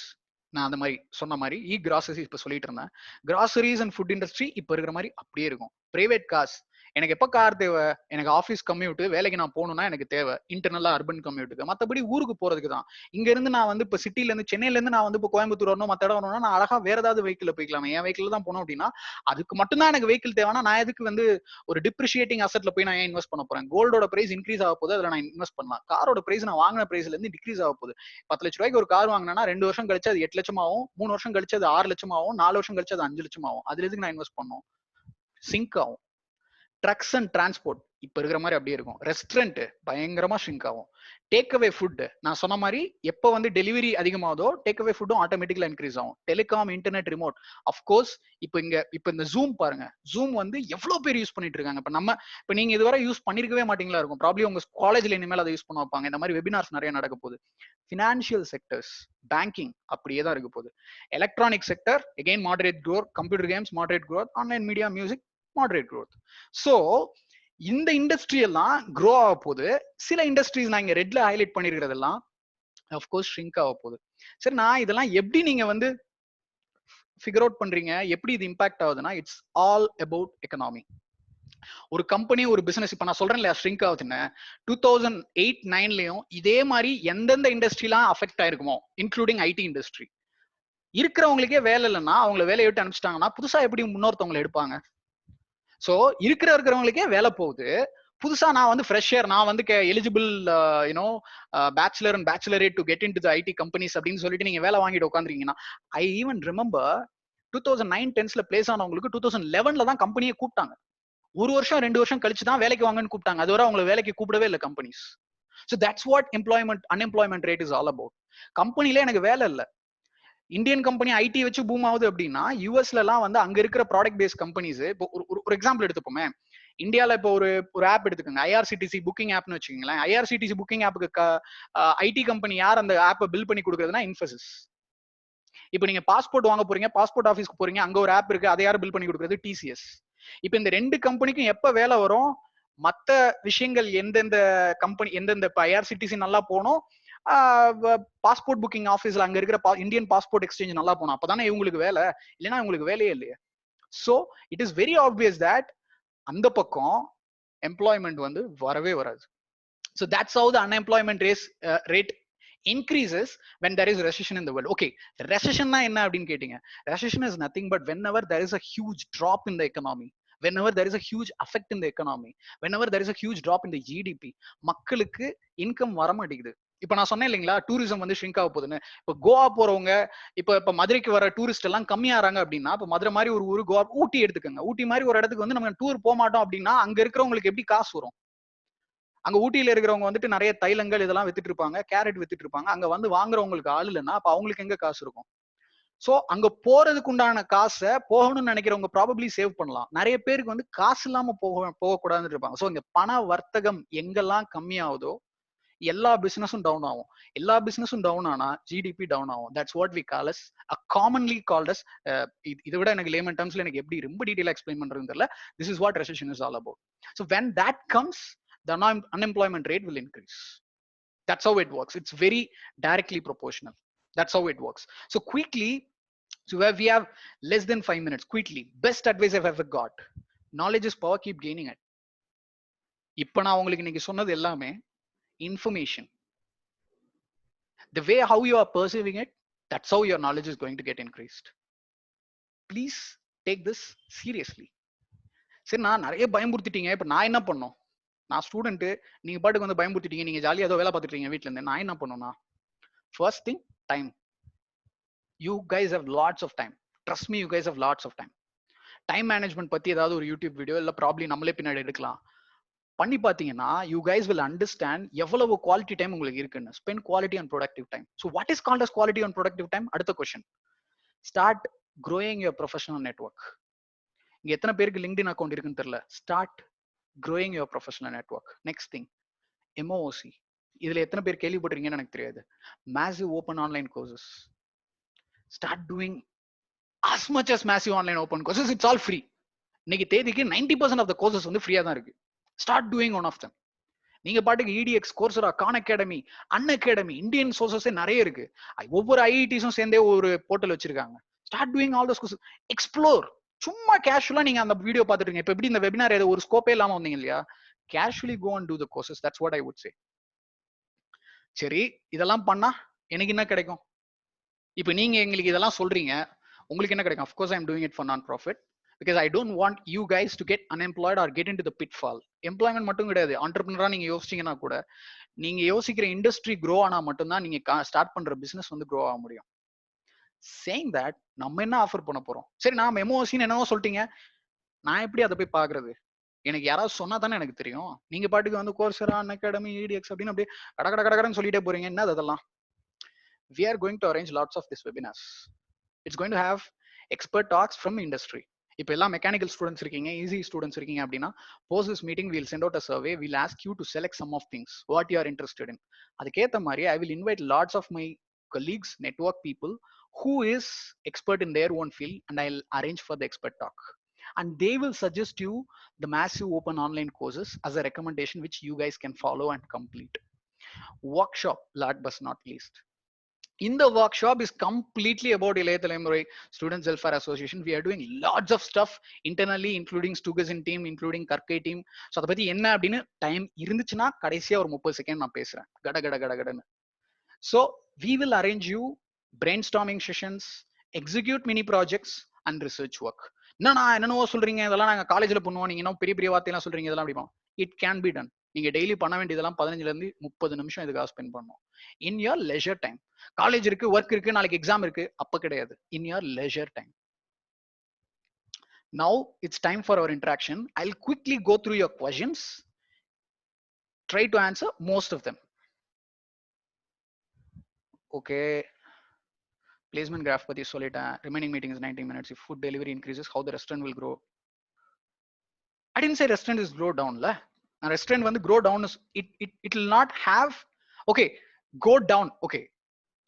நான் அந்த மாதிரி சொன்ன மாதிரி groceries இப்ப சொல்லிட்டு இருந்தேன். கிராசரிஸ் அண்ட் ஃபுட் இண்டஸ்ட்ரி இப்ப இருக்கிற மாதிரி அப்படியே இருக்கும். Private cars. எனக்கு எப்ப கார் தேவை? எனக்கு ஆஃபீஸ் கம்யூட், வேலைக்கு நான் போகணும்னா எனக்கு தேவை. இன்டர்னலா அர்பன் கம்யூட்டுக்கு. மத்தபடி ஊருக்கு போறதுக்கு தான். இங்க இருந்து நான் வந்து இப்ப சிட்டில இருந்து சென்னையில இருந்து நான் வந்து இப்ப கோயம்புத்தூர் வரணும், மத்த இடம் வரணும்னா நான் அழகா வேற ஏதாவது வெஹிக்கிள் போய்க்கலாம். என் வெஹிக்கிள் தான் போனோம் அப்படின்னா அதுக்கு மட்டும்தான் எனக்கு வெஹிக்கிள் தேவைன்னா நான் எதுக்கு வந்து ஒரு டிப்ரிஷியேட்டிங் அசெட்ல போய் நான் ஏன் இன்வெஸ்ட் பண்ண போறேன்? கோல்டோட பிரைஸ் இன்க்ரீஸ் ஆக போகுது, அதுல நான் இன்வெஸ்ட் பண்ணலாம். காரோட பிரைஸ் நான் வாங்கின பிரைஸ்ல இருந்து டிக்ரீஸ் ஆக போகுது. 10 லட்ச ரூபாய்க்கு ஒரு கார் வாங்கினா 2 வருஷம் கழிச்சு அது 8 லட்சம் ஆகும், 3 வருஷம் கழிச்சு அது 6 லட்சம் ஆகும், 4 வருஷம் கழிச்சு அது 5 லட்சம் ஆகும். அதுல எதுக்கு நான் இன்வெஸ்ட் பண்ணணும்? சிங்க் ஆகும். ட்ரக்ஸ் அண்ட் டிரான்ஸ்போர்ட் இப்ப இருக்கிற மாதிரி அப்படியே இருக்கும். ரெஸ்டாரண்ட் பயங்கரமா ஷ்ரிங்க் ஆகும். டேக் அவே ஃபுட் நான் சொன்ன மாதிரி எப்ப வந்து டெலிவரி அதிகமாகுதோ டேக் அவே ஃபுட்டும் ஆட்டோமேட்டிக்கலா இன்க்ரீஸ் ஆகும். Telecom, internet, remote. அஃப்கோர்ஸ் இப்ப இந்த ஜூம் பாருங்க. ஜூம் வந்து எவ்வளவு பேர் யூஸ் பண்ணிட்டு இருக்காங்க. இப்ப நீங்க இதுவரை யூஸ் பண்ணிருக்கவே மாட்டீங்களா இருக்கும். ப்ராப்ளம் உங்க காலேஜ்ல இனிமேல் அதை யூஸ் பண்ண வைப்பாங்க. இந்த மாதிரி வெபினார்ஸ் நிறைய நடக்க போகுது. ஃபினான்ஷியல் செக்டர்ஸ், பேங்கிங் அப்படியே தான் இருக்க போகுது. Electronic sector again moderate growth, computer games moderate growth, online media, music moderate growth. So இந்த இண்டஸ்ட்ரி எல்லாம் க்ரோ ஆக போகுது. சில இண்டஸ்ட்ரீஸ் நான் இங்க ரெட்ல ஹைலைட் பண்ணிருக்கிறதெல்லாம் ஆஃப்கோர்ஸ் ஷ்ரிங்க் ஆக போகுது. சரி, நான் இதெல்லாம் எப்படி நீங்க வந்து ஃபிகர் அவுட் பண்றீங்க? எப்படி இது இம்பாக்ட் ஆகுதுன்னா இட்ஸ் ஆல் அபவுட் எக்கனாமி. ஒரு கம்பெனி, ஒரு பிசினஸ் இப்ப நான் சொல்றேன் இல்லையா ஷ்ரிங்க் ஆகுதுன்னு, 2008-9லயும் இதே மாதிரி எந்தெந்த இண்டஸ்ட்ரிலாம் அஃபெக்ட் ஆயிருக்குமோ இன்க்ளூடிங் ஐடி இண்டஸ்ட்ரி, இருக்கிறவங்களுக்கே வேலை இல்லைன்னா அவங்களை வேலையை விட்டு அனுப்பிச்சிட்டாங்கன்னா புதுசா எப்படி முன்னொருத்தவங்களை எடுப்பாங்க? சோ இருக்கிறவங்களுக்கே வேலை போகுது. புதுசா நான் வந்து ஃப்ரெஷர், நான் வந்து eligible you know bachelor and bachelorette to get in to the IT companies அப்படின்னு சொல்லிட்டு நீங்க வேலை வாங்கிட்டு உட்காந்துருக்கீங்கன்னா, ஐ ஈவன் ரிமெம்பர் 2009-10ல பிளேஸ் ஆனவங்களுக்கு 2011ல தான் கம்பெனியை கூப்பிட்டாங்க. 1 வருஷம் 2 வருஷம் கழிச்சு தான் வேலைக்கு வாங்கன்னு கூப்பிட்டாங்க. அதுவரை அவங்களை வேலைக்கு கூப்பிடவே இல்லை companies. So that's what unemployment rate is all about. கம்பெனில எனக்கு வேலை இல்லை. இந்தியன் கம்பெனி ஐடி வச்சு பூம் ஆகுது அப்படின்னா யூஎஸ்ல எல்லாம் வந்து அங்க இருக்கிற ப்ராடக்ட் பேஸ்ட் கம்பெனிஸ். இப்போ ஒரு எக்ஸாம்பிள் எடுத்துப்போமே, இந்தியால இப்போ ஒரு ஆப் எடுத்துக்கோங்க, ஐஆர்சிடிசி புக்கிங் ஆப்னு வச்சுக்கோங்களேன். ஐஆர்சிடிசி புக்கிங் ஆப்புக்கு ஐடி கம்பெனி யார் அந்த ஆப்பை பில் பண்ணி கொடுக்குறதுனா இன்ஃபோசிஸ். இப்போ நீங்க பாஸ்போர்ட் வாங்க போறீங்க, பாஸ்போர்ட் ஆஃபீஸ்க்கு போறீங்க, அங்க ஒரு ஆப் இருக்கு, அதை யார் பில் பண்ணி கொடுக்குறது? டிசிஎஸ். இப்போ இந்த 2 கம்பெனிக்கும் எப்ப வேலை வரும்? மத்த விஷயங்கள் எந்தெந்த கம்பெனி எந்தெந்த ஐஆர்சிடிசி நல்லா போனோம், பாஸ்போர்ட் புக்கிங் ஆஃபீஸ்ல அங்க இருக்கிற இந்தியன் பாஸ்போர்ட் எக்ஸ்சேஞ்ச் நல்லா போனோம், அப்பதானே இவங்களுக்கு வேலை. இல்லைன்னா இவங்களுக்கு வேலையே இல்லையே. So it is very obvious that அந்த பக்கம் எம்ப்ளாய்மெண்ட் வந்து வரவே வராது. So that's how the unemployment rate increases when there is recession in the world. Okay, recession na enna appdin ketinga. Recession is nothing but whenever there is a huge drop in the economy, whenever there is a huge effect in the economy, whenever there is a huge drop in the GDP, மக்களுக்கு income வர மாட்டேங்குது. இப்ப நான் சொன்னேன் இல்லைங்களா, tourism வந்து shrink ஆக போகுதுன்னு. இப்ப கோவா போறவங்க, இப்ப மதுரைக்கு வர டூரிஸ்ட் எல்லாம் கம்மியாறாங்க அப்படின்னா, இப்ப மதுரை மாதிரி ஒரு ஊரு, கோவா, ஊட்டி எடுத்துக்கோங்க. ஊட்டி மாதிரி ஒரு இடத்துக்கு வந்து நம்ம டூர் போக மாட்டோம் அப்படின்னா அங்க இருக்கிறவங்களுக்கு எப்படி காசு வரும்? அங்க ஊட்டியில இருக்கிறவங்க வந்துட்டு நிறைய தைலங்கள் இதெல்லாம் வித்துட்டு இருப்பாங்க, கேரட் வித்துட்டு இருப்பாங்க. அங்க வந்து வாங்குறவங்களுக்கு ஆள் இல்லைன்னா அப்ப அவங்களுக்கு எங்க காசு இருக்கும்? சோ அங்க போறதுக்கு உண்டான காசை போகணும்னு நினைக்கிறவங்க ப்ராபப்ளி சேவ் பண்ணலாம். நிறைய பேருக்கு வந்து காசு இல்லாம போகக்கூடாதுன்னு இருப்பாங்க. சோ இங்க பண வர்த்தகம் எங்கெல்லாம் கம்மியாகுதோ எல்லா பிசினஸும் டவுன் ஆகும். எல்லா பிசினஸும் டவுன் ஆனா ஜிடிபி டவுன் ஆகும். That's what we call us commonly called us, இதை விட எனக்கு லேமன் டர்ம்ஸ்ல எனக்கு எப்படி ரொம்ப டீடைலா எக்ஸ்பிளைன் பண்றதுன்னு தெரியல. This is what recession is all about. So when that comes, the unemployment rate will increase. That's how it works. It's very directly proportional. That's how it works. So quickly, so where we have less than 5 minutes, quickly, best advice I've ever got. Knowledge is power, keep gaining it. இப்போ நான் உங்களுக்கு இன்னைக்கு சொன்னது எல்லாமே information. The way how you are perceiving it, that's how your knowledge is going to get increased. Please take this seriously. சரி, நான் நிறைய பயமுறுத்திட்டீங்க, இப்போ நான் என்ன பண்ணணும்? நான் ஸ்டூடெண்ட், நீங்க பாட்டுக்கு வந்து பயமுறுத்திட்டீங்க, நீங்க ஜாலியா ஏதோ வேலை பார்த்துட்டு இருக்கீங்க வீட்ல இருந்து. நான் என்ன பண்ணணும்னா, first thing, time. You guys have lots of time. Trust me, you guys have lots of time. Time management பத்தி ஏதாவது ஒரு யூடியூப் வீடியோ இல்ல ப்ராப்ளி நம்மளே பின்னாடி எடுக்கலாம். பண்ணி பாத்தீங்கன்னா you guys will understand எவ்வளவு குவாலிட்டி டைம் உங்களுக்கு இருக்குன்னு. Spend quality and productive time. So what is called as quality and productive time? அடுத்த question. Start growing your professional network. இங்க எத்தனை பேருக்கு LinkedIn அக்கௌண்ட் இருக்குன்னு தெரியல. Start growing your professional network. Next thing, MOOC. இதுல எத்தனை பேர் கேள்விப்பட்டிருக்கீங்கன்னு எனக்கு தெரியாது. Massive open online courses. Start doing as much as massive online open courses. It's all free. இன்னைக்கு தேதிக்கு 90% of the courses வந்து ஃப்ரீயா தான் இருக்கு. Start doing one of them. நீங்க பாட்டுக்கு EDX, Coursera, Khan Academy, Unacademy, Indian சோர்சஸே நிறைய இருக்கு. ஒவ்வொரு ஐஐடிஸும் சேர்ந்தே ஒரு போர்ட்டல் வச்சிருக்காங்க. Start doing all those courses. Explore. சும்மா கேஷுவலா நீங்க அந்த வீடியோ பார்த்துட்டு இப்ப எப்படி இந்த வெபினார் ஏதோ ஒரு ஸ்கோப்பே இல்லாம வந்தீங்க இல்லையா, casually go and do the courses. That's what I would say. சரி, இதெல்லாம் பண்ணா எனக்கு என்ன கிடைக்கும்? இப்ப நீங்க எங்களுக்கு இதெல்லாம் சொல்றீங்க, உங்களுக்கு என்ன கிடைக்கும்? Of course I'm doing it for non-profit because I don't want you guys to get unemployed or get into the pitfall. Employment மட்டும் கிடையாது, ஆண்டர்பிரினரா நீங்க யோசிச்சீங்கன்னா கூட, நீங்க யோசிக்கிற இண்டஸ்ட்ரி க்ரோ ஆனா மட்டும்தான் நீங்க ஸ்டார்ட் பண்ற பிசினஸ் வந்து க்ரோ ஆக முடியும். சேயிங் தட், நம்ம என்ன ஆஃபர் பண்ண போறோம்? சரி, நான் எம்ஓசின்னு என்னவோ சொல்லிட்டீங்க, நான் எப்படி அதை போய் பாக்குறது? எனக்கு யாராவது சொன்னா தானே எனக்கு தெரியும். நீங்க பாட்டுக்கு வந்து Coursera, Unacademy, EDX அப்படின்னு அப்படியே கடன்னு சொல்லிட்டே போறீங்க. என்ன அதெல்லாம்? We are going to arrange lots of these webinars. It's going to have expert talks from industry. இப்போ எல்லாம் மெக்கானிக்கல் ஸ்டூடெண்ட்ஸ் இருக்கீங்க, ஈஸி ஸ்டூடெண்ட்ஸ் இருக்கீங்க அப்படின்னா, post this meeting we'll send out a survey. We'll ask you to select some of things what you are interested in. அதுக்கேத்த மாதிரி I will invite lots of my colleagues, network people who is expert in their own field, and I'll arrange for the expert talk. And they will suggest you the massive open online courses as a recommendation which you guys can follow and complete. Workshop, last but not least. In the workshop is completely about Ilayya Thalaimurai Students Welfare Association. We are doing lots of stuff internally, including Stugasin team, including Karkai team. So அதை பத்தி என்ன அப்படின்னு time இருந்துச்சுன்னா கடைசியா ஒரு 30 second நான் பேசுறேன் கடன்னு. So we will arrange you brainstorming sessions, execute mini projects and research work. நான் என்னென்னவோ சொல்றீங்க, இதெல்லாம் நாங்க காலேஜ்ல பண்ணுவோம், நீங்க இன்னும் பெரிய வார்த்தையெல்லாம் சொல்றீங்க, இதெல்லாம் அப்படி பண்ணுவோம். It can be done. நீங்க டெய்லி பண்ண வேண்டியதெல்லாம் 15ல இருந்து 30 நிமிஷம் இதுக்காக ஸ்பெண்ட் பண்ணணும். In your leisure time. College இருக்கு, ஒர்க் இருக்கு, நாளைக்கு எக்ஸாம் இருக்கு, அப்ப கிடையாது. In your leisure time. Now it's time for our interaction. I'll quickly go through your questions. Try to answer most of them. Okay. Placement graph பத்தி சொல்லிட்டேன். Remaining meeting is 90 minutes. If food delivery increases, how the restaurant will grow? I didn't say restaurant is grow down la. Restaurant வந்து grow down is it will not have, okay, go down. Okay,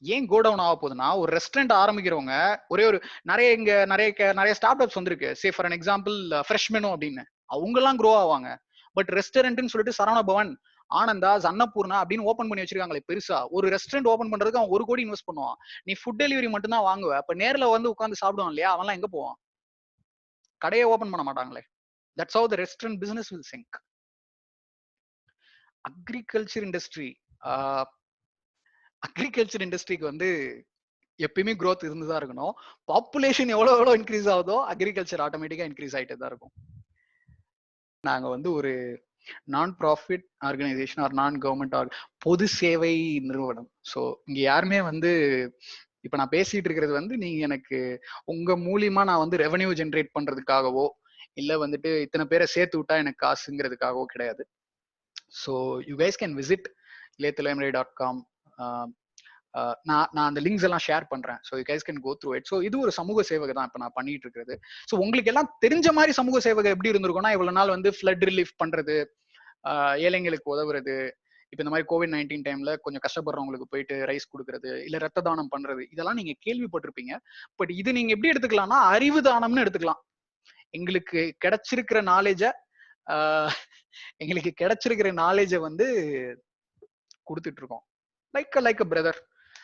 ஏன் go down ஆக போகுதுன்னா, ஒரு restaurant ஆரம்பிக்கிறவங்க ஒரு நிறைய start ups வந்திருக்கு. Say for an example ஃப்ரெஷ்மெனோ அப்படின்னு, அவங்க எல்லாம் க்ரோ ஆவாங்க. பட் ரெஸ்டாரண்ட்னு சொல்லிட்டு சரவண பவன், ஆனந்தாஸ், அன்னபூர்ணா அப்படின்னு ஓபன் பண்ணி வச்சிருக்காங்களே பெருசா. ஒரு ரெஸ்டாரண்ட் ஓபன் பண்றதுக்கு அவன் 1 கோடி இன்வெஸ்ட் பண்ணுவான். நீ ஃபுட் டெலிவரி மட்டும் தான் வாங்குவ. அப்ப நேர்ல வந்து உட்காந்து சாப்பிடுவான் இல்லையா, அவன்லாம் எங்க போவான்? கடையை ஓபன் பண்ண மாட்டாங்களே. That's how the restaurant business will sink. Agriculture இண்டஸ்ட்ரிக்கு வந்து எப்பயுமே growth இருந்துதான் இருக்கணும். பாப்புலேஷன் எவ்வளவு இன்க்ரீஸ் ஆகுதோ அக்ரிகல்ச்சர் ஆட்டோமேட்டிக்கா இன்க்ரீஸ் ஆயிட்டே தான் இருக்கும். நாங்க வந்து ஒரு நான் ப்ராஃபிட் ஆர்கனைசேஷன் ஆர் நான் கவர்மெண்ட் பொது சேவை நிறுவனம். ஸோ இங்க யாருமே வந்து இப்ப நான் பேசிட்டு இருக்கிறது வந்து நீங்க எனக்கு உங்க மூலியமா நான் வந்து ரெவன்யூ ஜென்ரேட் பண்றதுக்காகவோ இல்ல வந்துட்டு இத்தனை பேரை சேர்த்து விட்டா எனக்கு காசுங்கிறதுக்காகவோ கிடையாது. So you guys can visit ilayyathalaimrai.com. நான் அந்த லிங்க்ஸ் எல்லாம் ஷேர் பண்றேன். So you guys can go through it. So இது ஒரு சமூக சேவகை தான் இப்ப நான் பண்ணிட்டு இருக்கிறது. ஸோ உங்களுக்கு எல்லாம் தெரிஞ்ச மாதிரி சமூக சேவகை எப்படி இருந்திருக்கும்னா, இவ்வளவு நாள் வந்து ஃபிளட் ரிலீஃப் பண்றது, ஏழைங்களுக்கு உதவுறது, இப்போ இந்த மாதிரி COVID-19 டைம்ல கொஞ்சம் கஷ்டப்படுறவங்களுக்கு போயிட்டு ரைஸ் கொடுக்கறது இல்ல ரத்த தானம் பண்றது, இதெல்லாம் நீங்க கேள்விப்பட்டிருப்பீங்க. பட் இது நீங்க எப்படி எடுத்துக்கலாம்னா அறிவு தானம்னு எடுத்துக்கலாம். எங்களுக்கு கிடைச்சிருக்கிற நாலேஜ எங்களுக்கு கிடைச்சிருக்கிற நாலேஜ வந்து கொடுத்துட்டு இருக்கோம். லைக் அ பிரதர்.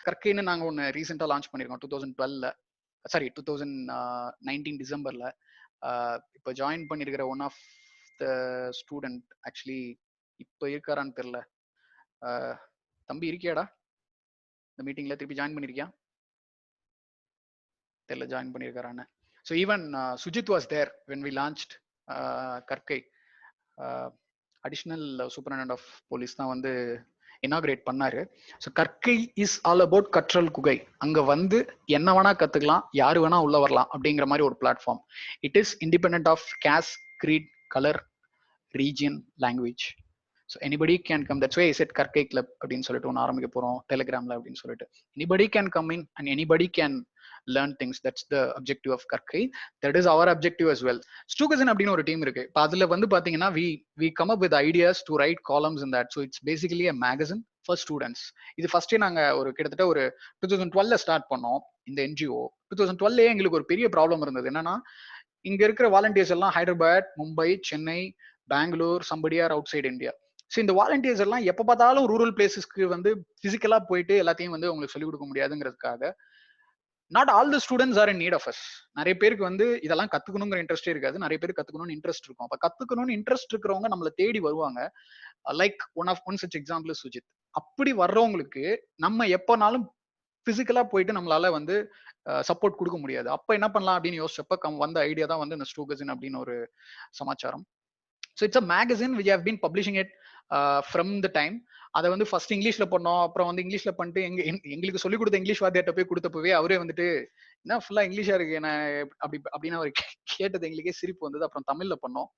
கற்கைன்னு நாங்க ஒன்னு ரீசெண்டா லான்ச் பண்ணிருக்கோம் 2012ல, சாரி 2019 டிசம்பர்ல. இப்போ ஜாயின் பண்ணிருக்கிற one of the student actually இப்போ இருக்காரான்னு தெரியல. தம்பி இருக்கியாடா இந்த மீட்டிங்ல? திருப்பி ஜாயின் பண்ணிருக்கியா தெரியல, ஜாயின் பண்ணிருக்காரான்னு. So even Sujith was there when we launched Karkai. Additional superintendent of police தான் வந்து இனாகிரேட் பண்ணாரு. ஸோ கற்கை இஸ் ஆல் அபவுட் கற்றல் குகை. அங்க வந்து என்ன வேணா கத்துக்கலாம், யாரு வேணா உள்ள வரலாம் அப்படிங்கிற மாதிரி ஒரு platform. It is independent of caste, creed, colour, region, language. So anybody can come. That's why I said Karkai club அப்படின்னு சொல்லிட்டு ஒன்று ஆரம்பிக்க போறோம் டெலிகிராம்ல அப்படின்னு சொல்லிட்டு. Anybody can come in and anybody can learn things. That's the objective of Karkai. That is our objective as well. ஸ்டூகசன் அப்படின்னு ஒரு டீம் இருக்கு. இப்போ அதுல வந்து பாத்தீங்கன்னா we come up with ideas to write columns in that. So it's basically a magazine for students. இது ஃபர்ஸ்டே நாங்க ஒரு கிட்டத்தட்ட ஒரு 2012ல ஸ்டார்ட் பண்ணோம் இந்த என்ஜிஓ. 2012 எங்களுக்கு ஒரு பெரிய ப்ராப்ளம் இருந்தது. என்னன்னா இங்க இருக்கிற வாலண்டியர்ஸ் எல்லாம் Hyderabad, Mumbai, Chennai, Bangalore, somebody are outside India. So இந்த வாலண்டியர்ஸ் எல்லாம் எப்ப பார்த்தாலும் ரூரல் பிளேசஸ்க்கு வந்து பிசிக்கலா போயிட்டு எல்லாத்தையும் வந்து உங்களுக்கு சொல்லிக் கொடுக்க முடியாதுங்கிறதுக்காக not all the students are in need of us. நிறைய பேருக்கு வந்து இதெல்லாம் கத்துக்கணுங்கிற இன்ட்ரெஸ்டே இருக்காது. நிறைய பேருக்கு கத்துக்கணும்னு இன்ட்ரெஸ்ட் இருக்கும். அப்ப கத்துக்கணும்னு இன்ட்ரெஸ்ட் இருக்கிறவங்க நம்மளை தேடி வருவாங்க. Like one such example Sujith. அப்படி வர்றவங்களுக்கு நம்ம எப்பனாலும் பிசிக்கலா போயிட்டு நம்மளால வந்து சப்போர்ட் கொடுக்க முடியாது. அப்ப என்ன பண்ணலாம் அப்படின்னு யோசிச்சப்ப வந்த ஐடியா தான் வந்து இந்த ஸ்டூகசின் அப்படின்னு ஒரு சமாச்சாரம். So it's a magazine which have been publishing it from the time. அதை வந்து ஃபர்ஸ்ட் இங்கிலீஷ்ல பண்ணோம். அப்புறம் வந்து இங்கிலீஷ்ல பண்ணிட்டு எங்களுக்கு சொல்லிக் கொடுத்த இங்கிலீஷ் வாத்தியார்ட்ட போய் கொடுத்தப்பவே அவரே வந்துட்டு என்ன ஃபுல்லா இங்கிலீஷா இருக்கு என்ன அப்படின்னு அவர் கேட்டது எங்களுக்கே சிரிப்பு வந்தது. அப்புறம் தமிழ்ல பண்ணோம்.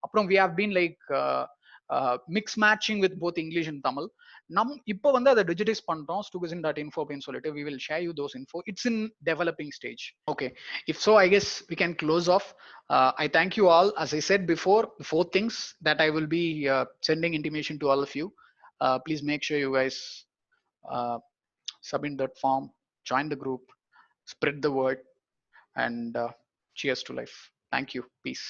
அப்புறம் we have been like mix matching with both English and Tamil. இப்போ வந்து அதை டிஜிட்டைஸ் பண்றோம் student.info அப்படின்னு சொல்லிட்டு. we will share you those info. it's in developing stage. okay, if so I guess we can close off. I thank you all. As I said before, the 4 things that I will be sending intimation to all of you. Please make sure you guys submit that form, join the group, spread the word, and cheers to life. Thank you. Peace.